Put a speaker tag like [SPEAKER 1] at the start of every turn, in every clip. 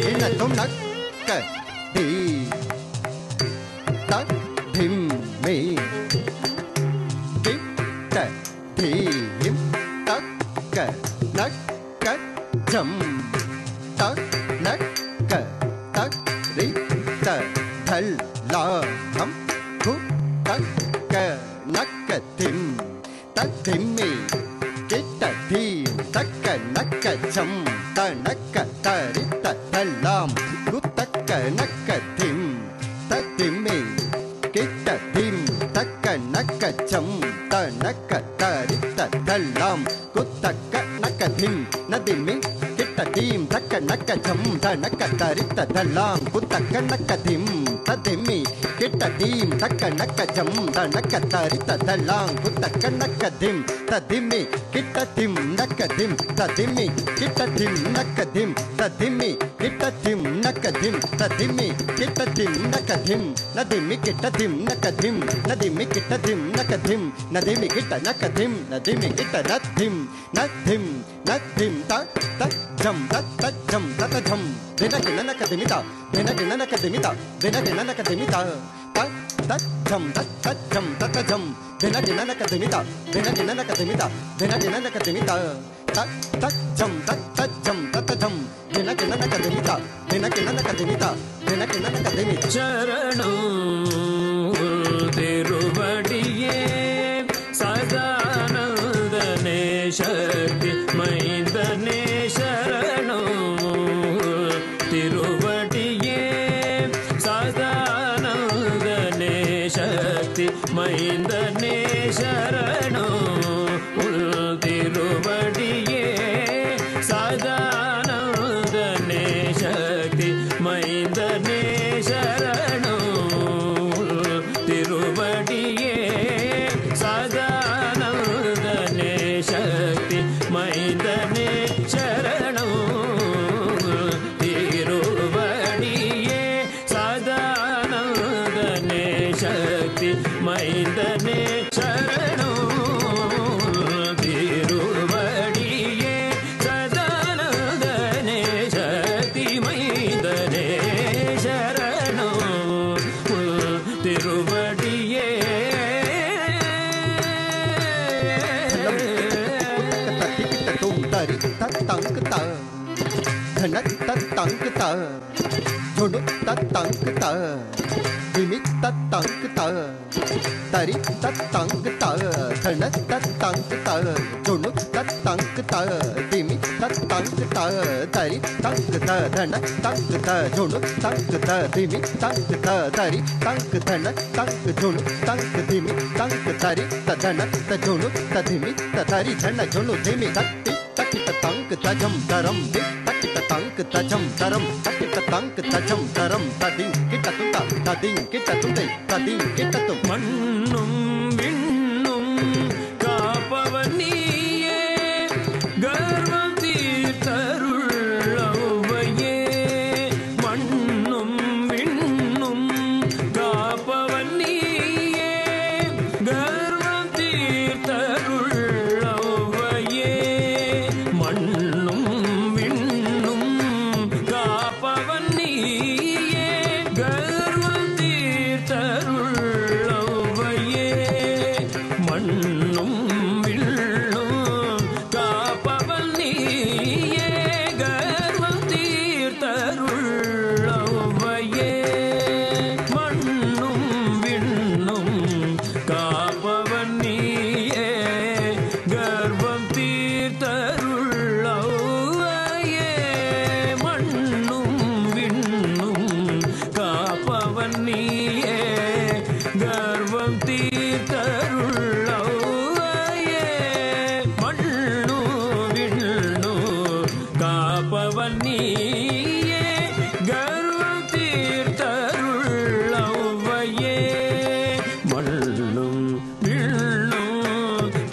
[SPEAKER 1] धिन तुम नक धी तक धिम मे टिट धीम तक नक जम तक नक तक रित धल ला हम कु तक नक धिम तक धिमी किट धीम तक नक जम त नक तरित धलाम कु तक नक धिम तधिमी किट धीम तक नक जम त नक तरित धलाम कु तक नक धिम नदिमी किट धीम तक नक जम त नक तरित धलाम कु तक नक धिम तधिमी किट धीम तक नक जम त नक तरित धलाम कु तक नक धिम तधिमी किट धीम नक धिम तधिमी किट धीम नक धिम तधिमी किट धीम नक धिम तधिमी किट धीम नक धिम नदिमी किट धीम नक धिम नदिमी किट धीम नक धिम नदिमी किट नक धिम नदिमी किट नधिम नधिम नधिम तत जम तत जम तत जम दिन नक दिमिता दिन नक दिमिता दिन नक दिमिता तत जम तत जम तत जम दिन नक दिमिता दिन नक दिमिता दिन नक दिमिता तत जम तत जम तत जम दिन नक दिमिता दिन नक दिमिता दिन नक दिमिता
[SPEAKER 2] शरणो तिरुवडिये सदानंदने शक्ति मैंदने शरणो तिरुवडिये सदानंदने शक्ति मैंदने शरणो तिरुवडिये सदानंदने शक्ति मैंदने शरणो तिरुवडिये सदानंदने शक्ति मैंदने शरणो तिरुवडिये सदानंदने शक्ति मैंदने शरणो तिरुवडिये सदानंदने शक्ति मैंदने शरणो तिरुवडिये
[SPEAKER 1] तंक ता धनक तंक ता झुनुक तंक ता दिमिक तंक ता तरी तंक ता धनक तंक ता झुनुक तंक ता दिमिक तंक ता तरी तंक ता धनक तंक ता झुनुक तंक ता दिमिक तंक ता तरी तंक धनक तंक झुनुक तंक दिमिक तंक तरी धनक झुनुक दिमिक तरी धनक झुनुक दिमिक तंक तजम तरम तकिट तंक तजम तरम तकिट तंक तजम तरम तदिं किट तुता तदिं किट तुते तदिं किट तुम
[SPEAKER 2] मन्नुम विन्नुम कापवनिये गर्वं तीर्तरुळवये मन्नुम विन्नुम कापवनिये गर्वं तीर्तरुळवये मन्नुम विन्नुम कापवनिये गर्वं तीर्तरुळवये मन्नुम विन्नुम कापवनिये गर्वं तीर्तरुळवये मन्नुम विन्नुम कापवनिये गर्वं तीर्तरुळवये मन्नुम विन्नुम कापवनिये गर्वं तीर्तरुळवये मन्नु विन्नु कापवनिये गर्वं तीर्तरुळवये मन्नु विन्नु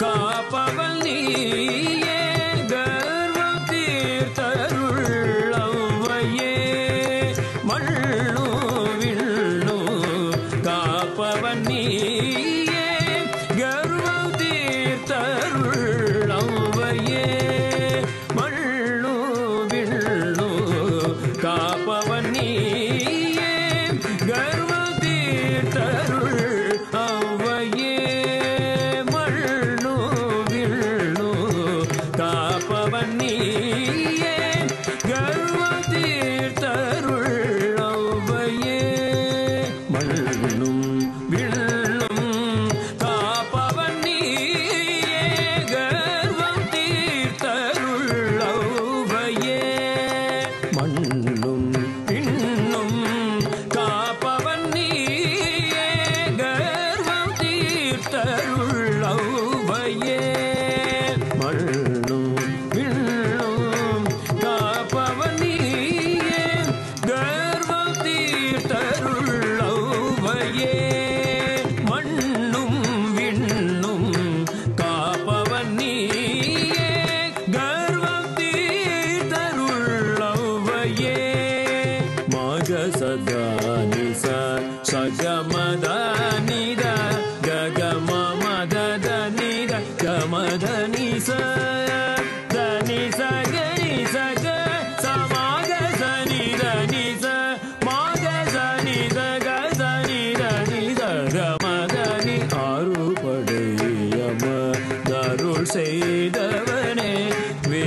[SPEAKER 2] कापवनिये गर्वं तीर्तरुळवये मन्नु विन्नु कापवनिये गर्वं तीर्तरुळवये मन्नु विन्नु का காப்பவன் நீயே கர்வம் தீர்த்தருள் அவ்வையே மண்ணு விண்ணு காப்பவன் நீயே கர்வம் தீர்த்தருள் அவ்வையே மண்ணும் விண்ணும் காப்பவன் நீயே கர்வம் தீர்த்தருள் அவ்வையே மண்ணும் விண்ணும் காப்பவன் நீயே கர்வம் தீர்த்தருள் அவ்வையே மண்ணும் விண்ணும் காப்பவன் நீயே கர்வம் தீர்த்தருள் அவ்வையே மண்ணும் விண்ணும் காப்பவன் நீயே கர்வம் தீர்த்தருள் அவ்வையே மாக சதா நிச சகமத நித ககம மத நித கமத நிச தனி சகரி சக சமாக சனி தனி ச மாக சனி தக சனி தனி தகமதனி ஆறுபடையம தருள் செய்தவனே வே